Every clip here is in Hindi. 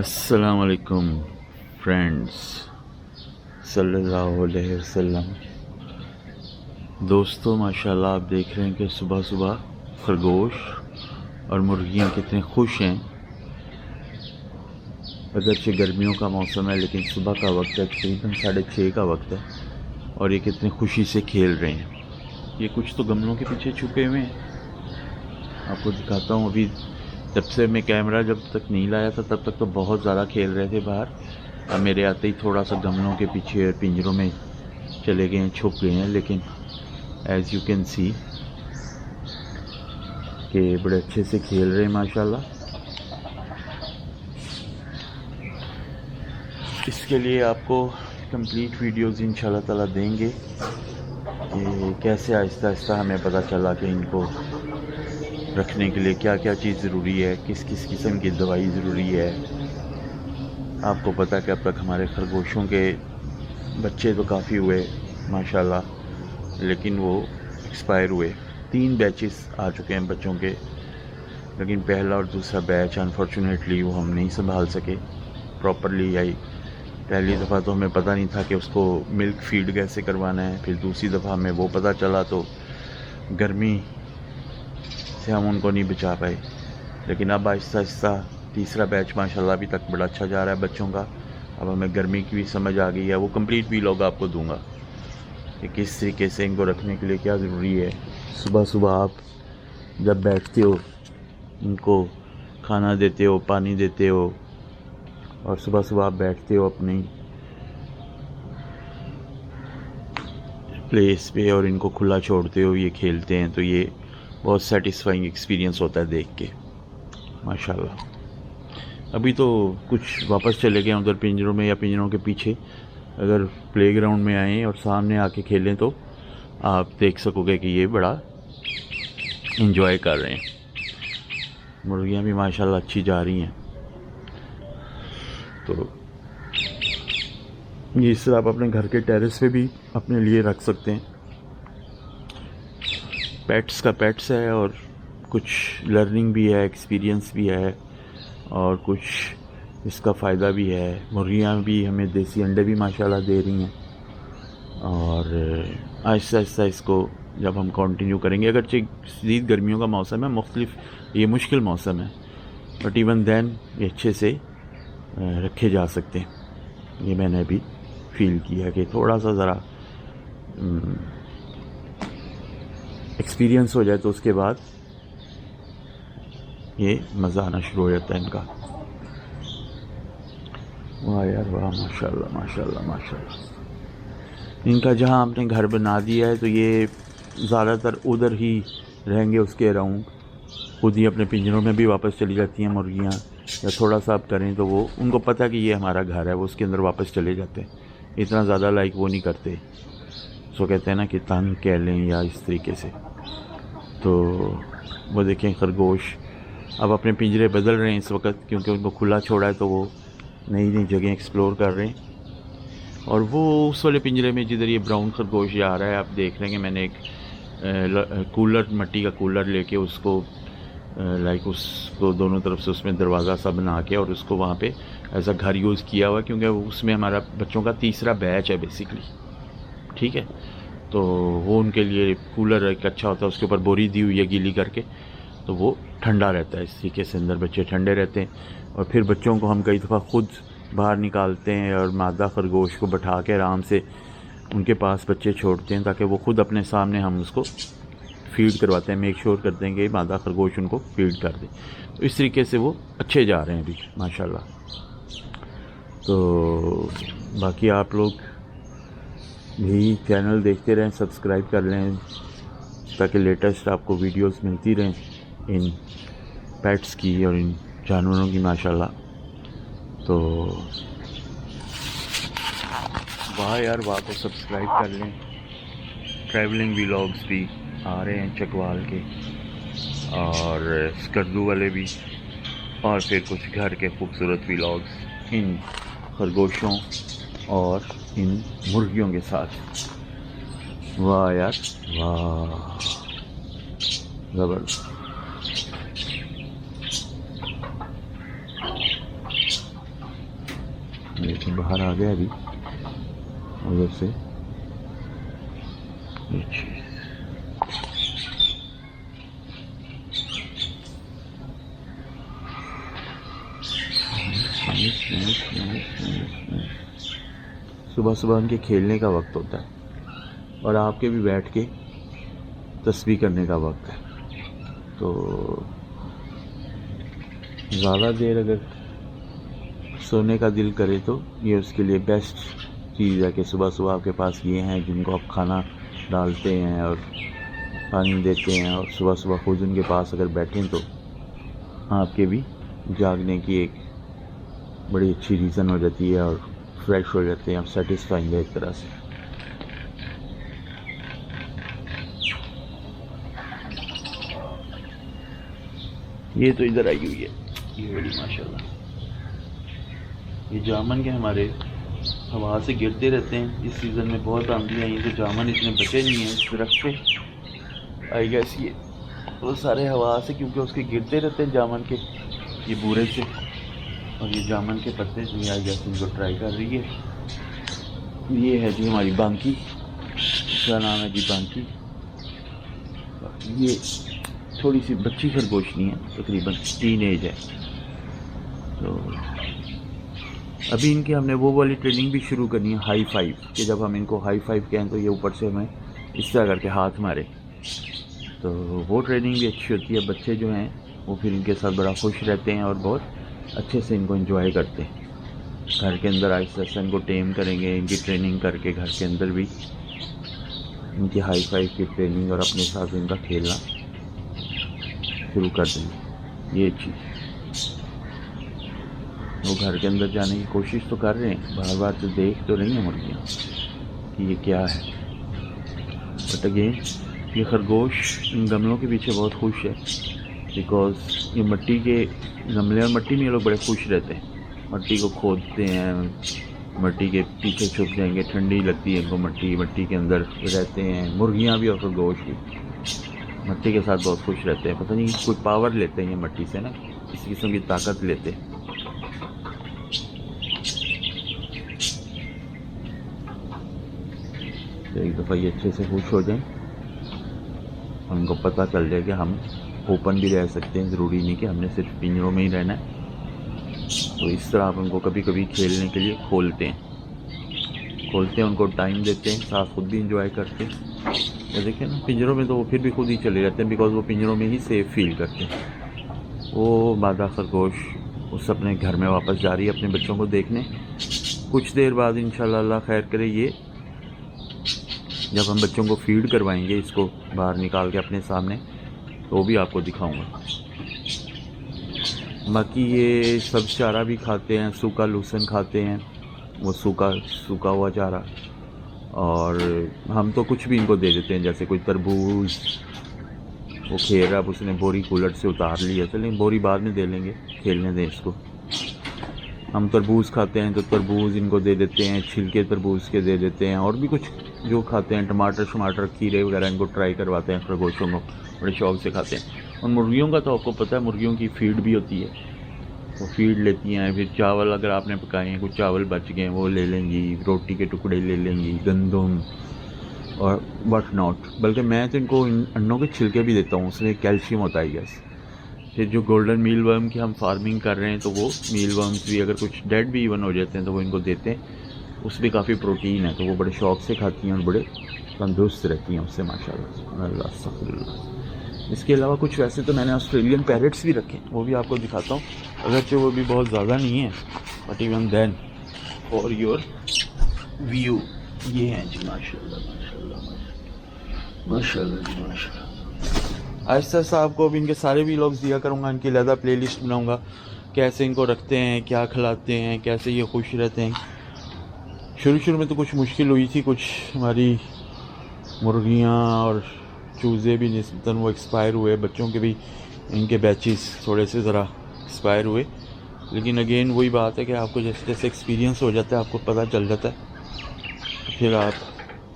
अस्सलाम वालेकुम फ्रेंड्स, सल्लल्लाहु अलैहि वसल्लम। दोस्तों, माशाल्लाह आप देख रहे हैं कि सुबह सुबह खरगोश और मुर्गियां कितने खुश हैं। अगरचे गर्मियों का मौसम है लेकिन सुबह का वक्त है, तकरीबन 6:30 का वक्त है और ये कितने खुशी से खेल रहे हैं। ये कुछ तो गमलों के पीछे छुपे हुए हैं, आपको दिखाता हूँ। अभी जब से मैं कैमरा जब तक नहीं लाया था तब तक तो बहुत ज़्यादा खेल रहे थे बाहर। अब मेरे आते ही थोड़ा सा गमलों के पीछे और पिंजरों में चले गए हैं, छुप गए हैं। लेकिन एज़ यू कैन सी कि बड़े अच्छे से खेल रहे हैं माशाल्लाह। इसके लिए आपको कंप्लीट वीडियोज़ इंशाल्लाह ताला देंगे कि कैसे आहिस्ता आहिस्ता हमें पता चला कि इनको रखने के लिए क्या क्या चीज़ ज़रूरी है, किस किस किस्म की दवाई ज़रूरी है। आपको पता है कि अब तक हमारे खरगोशों के बच्चे तो काफ़ी हुए माशाल्लाह, लेकिन वो एक्सपायर हुए। 3 बैचेस आ चुके हैं बच्चों के, लेकिन पहला और दूसरा बैच अनफॉर्चुनेटली वो हम नहीं संभाल सके प्रॉपरली। आई पहली दफ़ा तो हमें पता नहीं था कि उसको मिल्क फीड कैसे करवाना है, फिर दूसरी दफ़ा हमें वो पता चला तो गर्मी से हम उनको नहीं बचा पाए। लेकिन अब आहिस्ता आहिस्ता तीसरा बैच माशाल्लाह अभी तक बड़ा अच्छा जा रहा है बच्चों का। अब हमें गर्मी की भी समझ आ गई है। वो कंप्लीट वीलॉग आपको दूंगा कि किस तरीके से इनको रखने के लिए क्या ज़रूरी है। सुबह सुबह आप जब बैठते हो, इनको खाना देते हो, पानी देते हो, और सुबह सुबह आप बैठते हो अपनी प्लेस पे और इनको खुला छोड़ते हो, ये खेलते हैं, तो ये बहुत सेटिस्फाइंग एक्सपीरियंस होता है देख के माशाल्लाह। अभी तो कुछ वापस चले गए उधर पिंजरों में या पिंजरों के पीछे। अगर प्लेग्राउंड में आएँ और सामने आके खेलें तो आप देख सकोगे कि ये बड़ा एंजॉय कर रहे हैं। मुर्गियाँ भी माशाल्लाह अच्छी जा रही हैं। तो ये इस तरह आप अपने घर के टेरेस पे भी अपने लिए रख सकते हैं। पेट्स का पेट्स है और कुछ लर्निंग भी है, एक्सपीरियंस भी है और कुछ इसका फ़ायदा भी है। मुर्गियाँ भी हमें देसी अंडे भी माशाल्लाह दे रही हैं और आहिस्ता आहिस्ता इसको जब हम कंटिन्यू करेंगे, अगरचे शदीद गर्मियों का मौसम है, मुख्तलिफ ये मुश्किल मौसम है, बट इवन दैन ये अच्छे से रखे जा सकते हैं। ये मैंने अभी फील किया कि थोड़ा सा ज़रा एक्सपीरियंस हो जाए तो उसके बाद ये मज़ा आना शुरू हो जाता है इनका। वाह यार वाह, माशाल्लाह माशाल्लाह माशाल्लाह। इनका जहाँ आपने घर बना दिया है तो ये ज़्यादातर उधर ही रहेंगे, उसके अराउंड। खुद ही अपने पिंजरों में भी वापस चली जाती हैं मुर्गियाँ, या थोड़ा सा आप करें तो वो उनको पता है कि ये हमारा घर है, वो उसके अंदर वापस चले जाते हैं। इतना ज़्यादा लाइक वो नहीं करते, सो कहते हैं ना कि तंग कह लें या इस तरीके से। तो वो देखें खरगोश अब अपने पिंजरे बदल रहे हैं इस वक्त, क्योंकि उनको खुला छोड़ा है तो वो नई नई जगह एक्सप्लोर कर रहे हैं। और वो उस वाले पिंजरे में जिधर ये ब्राउन खरगोश जा रहा है, आप देख रहे हैं कि मैंने एक कूलर, मिट्टी का कूलर लेके उसको लाइक उसको दोनों तरफ से उसमें दरवाज़ा सा बना के और उसको वहाँ पे एज अ घर यूज़ किया हुआ है, क्योंकि उसमें हमारा बच्चों का तीसरा बैच है बेसिकली। ठीक है, तो वो उनके लिए कूलर एक अच्छा होता है, उसके ऊपर बोरी दी हुई है गीली करके, तो वो ठंडा रहता है। इस तरीके से अंदर बच्चे ठंडे रहते हैं। और फिर बच्चों को हम कई दफ़ा खुद बाहर निकालते हैं और मादा खरगोश को बैठा के आराम से उनके पास बच्चे छोड़ते हैं, ताकि वो खुद अपने सामने हम उसको फीड करवाते हैं, मेक श्योर करते हैं कि मादा खरगोश उनको फीड कर दे। तो इस तरीके से वो अच्छे जा रहे हैं अभी माशाल्लाह। तो बाकी आप लोग भी चैनल देखते रहें, सब्सक्राइब कर लें, ताकि लेटेस्ट आपको वीडियोस मिलती रहें इन पेट्स की और इन जानवरों की माशाल्लाह। तो वाह यार वाह को सब्सक्राइब कर लें। ट्रैवलिंग व्लॉग्स भी आ रहे हैं चकवाल के और स्कर्दू वाले भी, और फिर कुछ घर के खूबसूरत व्लॉग्स इन खरगोशों और इन मुर्गियों के साथ। वाह यार वाह, ज़बरदस्त। लेकिन बाहर आ गया अभी उधर से। सुबह सुबह उनके खेलने का वक्त होता है और आपके भी बैठ के तस्बीह करने का वक्त है। तो ज़्यादा देर अगर सोने का दिल करे तो ये उसके लिए बेस्ट चीज़ है कि सुबह सुबह आपके पास ये हैं जिनको आप खाना डालते हैं और पानी देते हैं, और सुबह सुबह खुद उनके पास अगर बैठें तो आपके भी जागने की एक बड़ी अच्छी रीज़न हो जाती है और फ्रेश हो जाते हैं आप, सेटिस्फाइंग है एक तरह से। ये तो इधर आई हुई है, ये बड़ी माशाल्लाह। ये जामन के हमारे हवा से गिरते रहते हैं, इस सीज़न में बहुत आंधी आई तो जामन इतने बचे नहीं हैं इस दरख्त पे। आई गेस ये वो सारे हवा से, क्योंकि उसके गिरते रहते हैं जामन के ये बूरे से, और ये जामन के पत्ते जो आई गेस इनको ट्राई कर रही है। ये है जी हमारी बांकी, क्या नाम है जी, बांकी। ये थोड़ी सी बच्ची खरगोशनी है, तकरीबन टीन एज है। तो अभी इनकी हमने वो वाली ट्रेनिंग भी शुरू करनी है, हाई फाइव, कि जब हम इनको हाई फाइव कहें तो ये ऊपर से हमें इस तरह करके हाथ मारे, तो वो ट्रेनिंग भी अच्छी होती है। बच्चे जो हैं वो फिर इनके साथ बड़ा खुश रहते हैं और बहुत अच्छे से इनको एंजॉय करते हैं। घर के अंदर आहिस्ता आहिस्ता इनको टेम करेंगे, इनकी ट्रेनिंग करके घर के अंदर भी इनकी हाई फाइव की ट्रेनिंग और अपने साथ इनका खेलना शुरू कर देंगे। ये चीज़ वो घर के अंदर जाने की कोशिश तो कर रहे हैं, बार बार तो देख तो रही हैं मुर्गियाँ कि ये क्या है। बट अगेन ये खरगोश इन गमलों के पीछे बहुत खुश है, बिकॉज ये मिट्टी के गमले और मिट्टी में ये लोग बड़े खुश रहते हैं। मिट्टी को खोदते हैं, मिट्टी के पीछे छुप जाएंगे, ठंडी लगती है इनको मिट्टी के अंदर रहते हैं। मुर्गियाँ भी और खरगोश भी मिट्टी के साथ बहुत खुश रहते हैं। पता नहीं कोई पावर लेते हैं ये मिट्टी से ना, किसी किस्म की ताकत लेते हैं। तो एक दफ़ा ये अच्छे से खुश हो जाएं, उनको पता चल जाए कि हम ओपन भी रह सकते हैं, ज़रूरी नहीं कि हमने सिर्फ पिंजरों में ही रहना है। तो इस तरह आप उनको कभी कभी खेलने के लिए खोलते हैं, उनको टाइम देते हैं, साथ खुद भी इंजॉय करते हैं। तो देखिए ना, पिंजरों में तो वो फिर भी खुद ही चले जाते हैं, बिकॉज वो पिंजरों में ही सेफ फील करते हैं। वो मादा खरगोश उस अपने घर में वापस जा रही है अपने बच्चों को देखने। कुछ देर बाद इंशाल्लाह अल्लाह खैर करे, ये जब हम बच्चों को फीड करवाएंगे इसको बाहर निकाल के अपने सामने, तो भी आपको दिखाऊंगा। बाकी ये सब चारा भी खाते हैं, सूखा लूसन खाते हैं, वो सूखा हुआ चारा। और हम तो कुछ भी इनको दे देते हैं, जैसे कोई तरबूज, वो खेल रहा, अब उसने बोरी कूलर से उतार ली है, चलें बोरी बाद में दे लेंगे, खेलने दें इसको। हम तरबूज खाते हैं तो तरबूज इनको दे देते हैं, छिलके तरबूज के दे देते हैं, और भी कुछ जो खाते हैं, टमाटर खीरे वगैरह इनको ट्राई करवाते हैं। खरगोशों को बड़े शौक से खाते हैं। और मुर्गियों का तो आपको पता है, मुर्गियों की फीड भी होती है, वो फीड लेती हैं। फिर चावल अगर आपने पकाए हैं, कुछ चावल बच गए वो ले लेंगी, रोटी के टुकड़े ले लेंगी, गंदम और वट नॉट। बल्कि मैं तो इनको अंडों के छिलके भी देता हूँ, उसमें कैल्शियम होता है गैस। फिर जो गोल्डन मील वर्म की हम फार्मिंग कर रहे हैं, तो वो मील वर्म्स भी अगर कुछ डेड भी इवन हो जाते हैं तो वो इनको देते हैं, उसमें काफ़ी प्रोटीन है, तो वो बड़े शौक से खाती हैं और बड़े तंदुरुस्त रहती हैं उससे माशाल्लाह। अल्लाह। इसके अलावा कुछ वैसे तो मैंने ऑस्ट्रेलियन पैरेट्स भी रखे, वो भी आपको दिखाता हूँ, अगरचे वो भी बहुत ज़्यादा नहीं है, but even then for your view. ये हैं जी माशाल्लाह माशाल्लाह माशाल्लाह जी माशाल्लाह। आहिस्ता आहिस्ता आपको अब इनके सारे भी व्लॉग्स दिया करूँगा, इनकी अलग प्ले लिस्ट बनाऊँगा, कैसे इनको रखते हैं, क्या खिलाते हैं, कैसे ये खुश रहते हैं। शुरू में तो कुछ मुश्किल हुई थी, कुछ हमारी मुर्गियाँ और चूज़े भी निस्बतन वो एक्सपायर हुए, बच्चों के भी इनके बैचेस थोड़े से ज़रा एक्सपायर हुए। लेकिन अगेन वही बात है कि आपको जैसे जैसे एक्सपीरियंस हो जाता है, आपको पता चल जाता है, फिर आप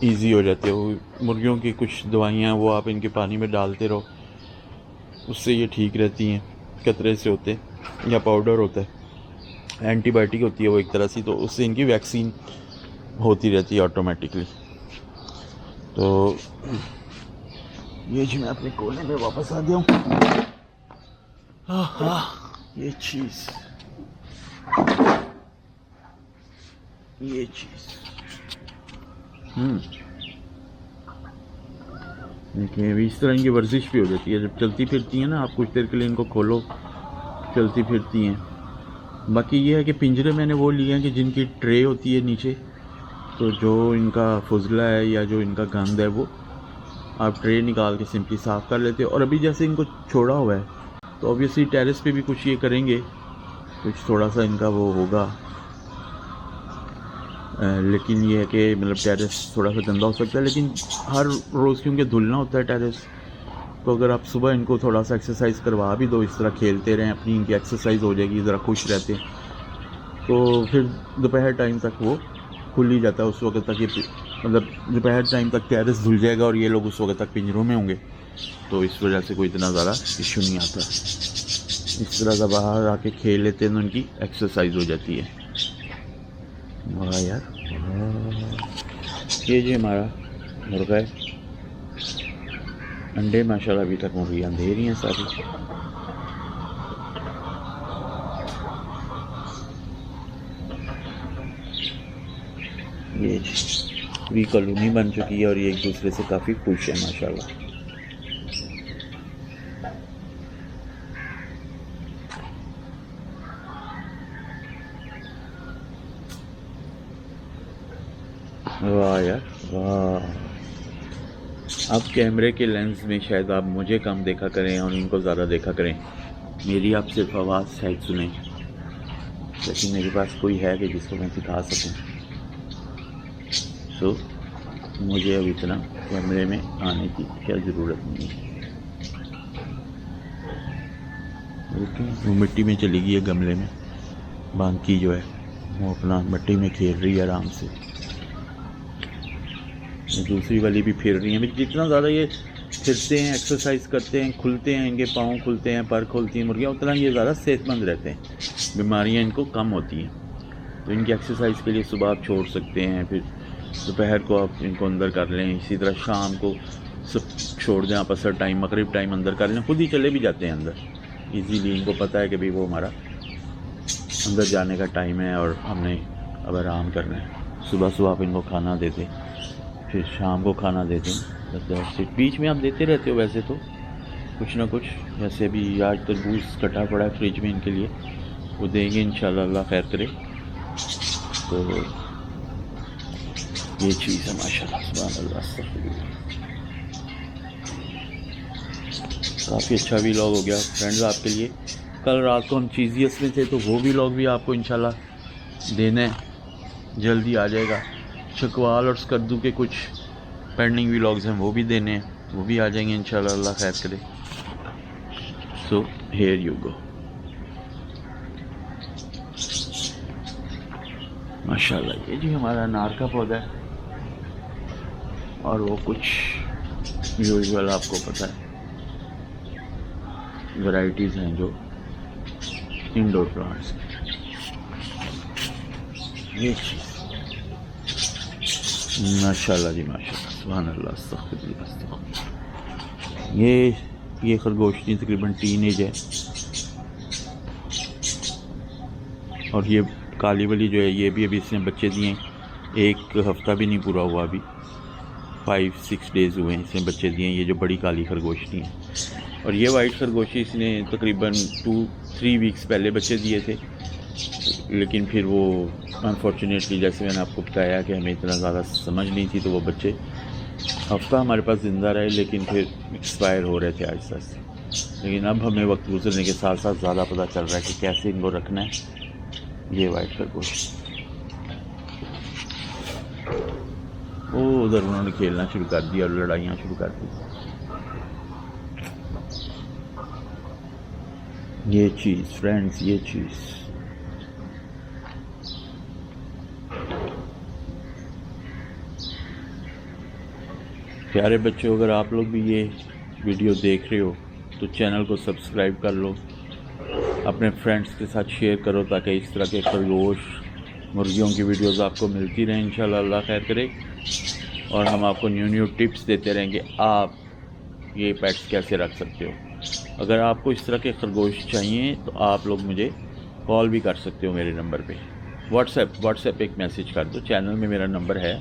इजी हो जाते हो। मुर्गियों की कुछ दवाइयाँ वो आप इनके पानी में डालते रहो, उससे ये ठीक रहती हैं। कतरे से होते हैं या पाउडर होता है, एंटीबायोटिक होती है वो एक तरह से, तो उससे इनकी वैक्सीन होती रहती है ऑटोमेटिकली। तो ये जी मैं अपने कोने में वापस आ गया हूँ। ये चीज़ देखिए अभी इस तरह इनकी वर्जिश भी हो जाती है जब चलती फिरती हैं ना, आप कुछ देर के लिए इनको खोलो, चलती फिरती हैं। बाकी ये है कि पिंजरे मैंने वो लिए हैं कि जिनकी ट्रे होती है नीचे, तो जो इनका फुजला है या जो इनका गंद है वो आप ट्रे निकाल के सिंपली साफ़ कर लेते हो। और अभी जैसे इनको छोड़ा हुआ है तो ऑब्वियसली टेरेस पे भी कुछ ये करेंगे, कुछ थोड़ा सा इनका वो होगा, लेकिन ये है कि मतलब टेरेस थोड़ा सा गंदा हो सकता है, लेकिन हर रोज़ क्योंकि धुलना होता है टेरेस, तो अगर आप सुबह इनको थोड़ा सा एक्सरसाइज करवा भी दो, इस तरह खेलते रहें, अपनी इनकी एक्सरसाइज हो जाएगी, ज़रा खुश रहते हैं, तो फिर दोपहर टाइम तक वो खुल ही जाता है। उस वक्त तक ये मतलब दोपहर टाइम तक टेरेस धुल जाएगा और ये लोग उस वक्त तक पिंजरों में होंगे, तो इस वजह से कोई इतना ज़्यादा इशू नहीं आता। इस तरह का बाहर आके खेल लेते हैं तो उनकी एक्सरसाइज हो जाती है। वाह यार, ये जी हमारा मुर्गा है, अंडे माशाल्लाह अभी तक मुर्गियाँ दे रही हैं सारी। ये पूरी कॉलोनी बन चुकी है और ये एक दूसरे से काफ़ी खुश है माशाल्लाह। वाह यार वाह। अब कैमरे के लेंस में शायद आप मुझे कम देखा करें और इनको ज़्यादा देखा करें, मेरी आप सिर्फ आवाज़ शायद सुने, लेकिन मेरे पास कोई है कि जिसको मैं सिखा सकूं। तो मुझे अब इतना कैमरे में आने की क्या ज़रूरत नहीं है। लेकिन वो मिट्टी में चली गई है गमले में, बाकी जो है वो अपना मिट्टी में खेल रही है आराम से। दूसरी वाली भी फिर रही है। जितना ज़्यादा ये फिरते हैं, एक्सरसाइज करते हैं, खुलते हैं, इनके पाँव खुलते हैं, पर खुलती हैं मुर्गियाँ, उतना ये ज़्यादा सेहतमंद रहते हैं, बीमारियाँ इनको कम होती हैं। तो इनकी एक्सरसाइज के लिए सुबह आप छोड़ सकते हैं, फिर दोपहर को आप इनको अंदर कर लें, इसी तरह शाम को सब छोड़ दें, आप असर टाइम, मगरिब टाइम अंदर कर लें, खुद ही चले भी जाते हैं अंदर इजीली। इनको पता है कि भाई वो हमारा अंदर जाने का टाइम है और हमने अब आराम करना है। सुबह सुबह आप इनको खाना दे दें, फिर शाम को खाना दे दें, बस बीच में आप देते रहते हो वैसे तो कुछ ना कुछ। जैसे अभी आज तरबूज कटा पड़ा है फ्रिज में इनके लिए, वो देंगे इंशाल्लाह, अल्लाह खैर करे। तो ये चीज़ है माशाल्लाह, सुभान अल्लाह। काफ़ी अच्छा व्लॉग हो गया फ्रेंड्स आपके लिए। कल रात को हम चीज़ियस में थे, तो वो व्लॉग भी आपको इंशाल्लाह देना है, जल्दी आ जाएगा। चकवाल और स्कर्दू के कुछ पेंडिंग व्लॉग्स हैं, वो भी देने हैं, वो भी आ जाएंगे इंशाल्लाह, अल्लाह खैर करे। So here you go. माशाल्लाह ये जी हमारा अनार का पौधा है, और वो कुछ यूजुअल आपको पता है वैरायटीज़ हैं जो इंडोर प्लांट्स। ये चीज़ माशाल्लाह जी माशाल्लाह, सुभान अल्लाह, अस्तग़फिरुल्लाह। ये खरगोशनी तकरीबन टीनेज है, और ये काली वाली जो है ये भी अभी इसने बच्चे दिए, एक हफ़्ता भी नहीं पूरा हुआ, अभी 5-6 डेज़ हुए हैं इसने बच्चे दिए। ये जो बड़ी काली खरगोशनी है, और ये वाइट खरगोशी इसने तकरीबन 2-3 वीक्स पहले बच्चे दिए थे, लेकिन फिर वो अनफॉर्चुनेटली जैसे मैंने आपको बताया कि हमें इतना ज़्यादा समझ नहीं थी, तो वो बच्चे हफ्ता हमारे पास ज़िंदा रहे, लेकिन फिर एक्सपायर हो रहे थे आहिस्ता आहिस्ता। लेकिन अब हमें वक्त गुजरने के साथ साथ ज़्यादा पता चल रहा है कि कैसे इनको रखना है। ये वाइट खरगोश वो उधर उन्होंने खेलना शुरू कर दिया और लड़ाइयाँ शुरू कर दी। ये चीज़ फ्रेंड्स, ये चीज़ प्यारे बच्चों, अगर आप लोग भी ये वीडियो देख रहे हो तो चैनल को सब्सक्राइब कर लो, अपने फ्रेंड्स के साथ शेयर करो ताकि इस तरह के खरगोश मुर्गियों की वीडियोस आपको मिलती रहें इंशाल्लाह, अल्लाह खैर करे। और हम आपको न्यू न्यू टिप्स देते रहेंगे आप ये पेट्स कैसे रख सकते हो। अगर आपको इस तरह के खरगोश चाहिए तो आप लोग मुझे कॉल भी कर सकते हो मेरे नंबर पे। व्हाट्सएप एक मैसेज कर दो, चैनल में मेरा नंबर है,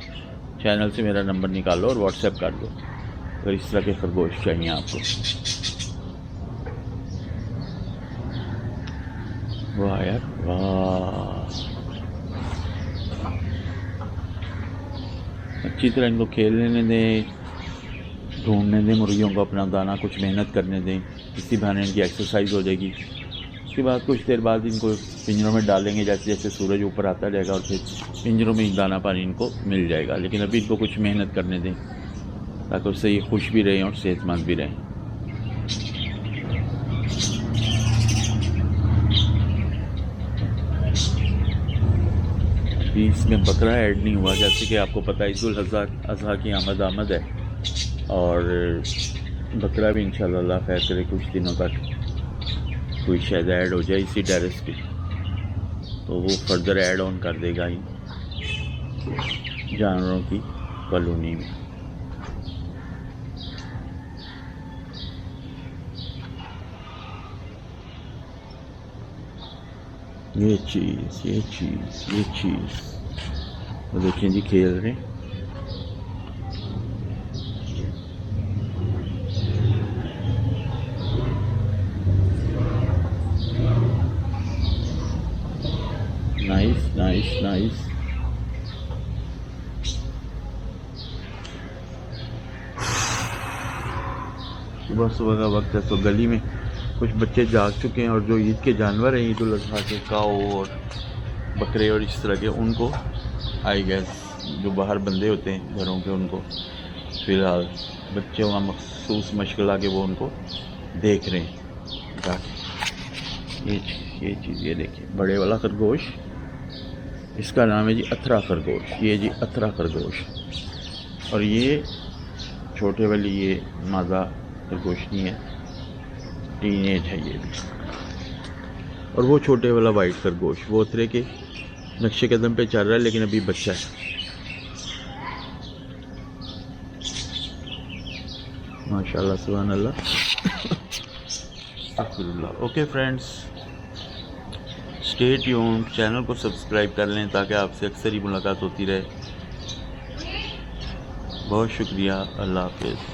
चैनल से मेरा नंबर निकालो और व्हाट्सएप कर दो अगर इस तरह के खरगोश चाहिए आपको। वाह यार वाह, अच्छी तरह इनको खेलने दें, ढूंढने दें मुर्गियों को अपना दाना, कुछ मेहनत करने दें, इसी बहाने इनकी एक्सरसाइज हो जाएगी। उसके बाद कुछ देर बाद इनको पिंजरों में डालेंगे, जैसे जैसे सूरज ऊपर आता जाएगा और फिर पिंजरों में दाना पानी इनको मिल जाएगा। लेकिन अभी इनको कुछ मेहनत करने दें ताकि उससे ये खुश भी रहें और सेहतमंद भी रहें। अभी इसमें बकरा ऐड नहीं हुआ, जैसे कि आपको पता है ईद-उल अज़हा की आमद है और बकरा भी इंशाल्लाह अल्लाह खैर करे कुछ दिनों तक कोई शायद ऐड हो जाए इसी टेरेस पे, तो वो फर्दर ऐड ऑन कर देगा ही जानवरों की कॉलोनी में। ये चीज़ तो देखिए जी खेल रहे हैं। नाइस। सुबह का वक्त है तो गली में कुछ बच्चे जाग चुके हैं और जो ईद के जानवर हैं, ईद-उल अज़हा के काऊ और बकरे और इस तरह के, उनको आई गेस जो बाहर बंदे होते हैं घरों के, उनको फ़िलहाल बच्चों का मखसूस मशग़ला लगा के वो उनको देख रहे हैं। ये चीज़ ये देखिए, बड़े वाला खरगोश, इसका नाम है जी अथरा खरगोश। ये जी अथरा खरगोश। और ये छोटे वाली ये मादा खरगोश नहीं है, टीनेज है ये भी। और वो छोटे वाला वाइट खरगोश वो अथरे के नक्शे कदम पे चल रहा है लेकिन अभी बच्चा है। माशाल्लाह सुभान अल्लाह। Okay friends, stay tuned, channel को सब्सक्राइब कर लें ताकि आपसे अक्सर ही मुलाकात होती रहे। बहुत शुक्रिया, अल्लाह हाफ़िज़।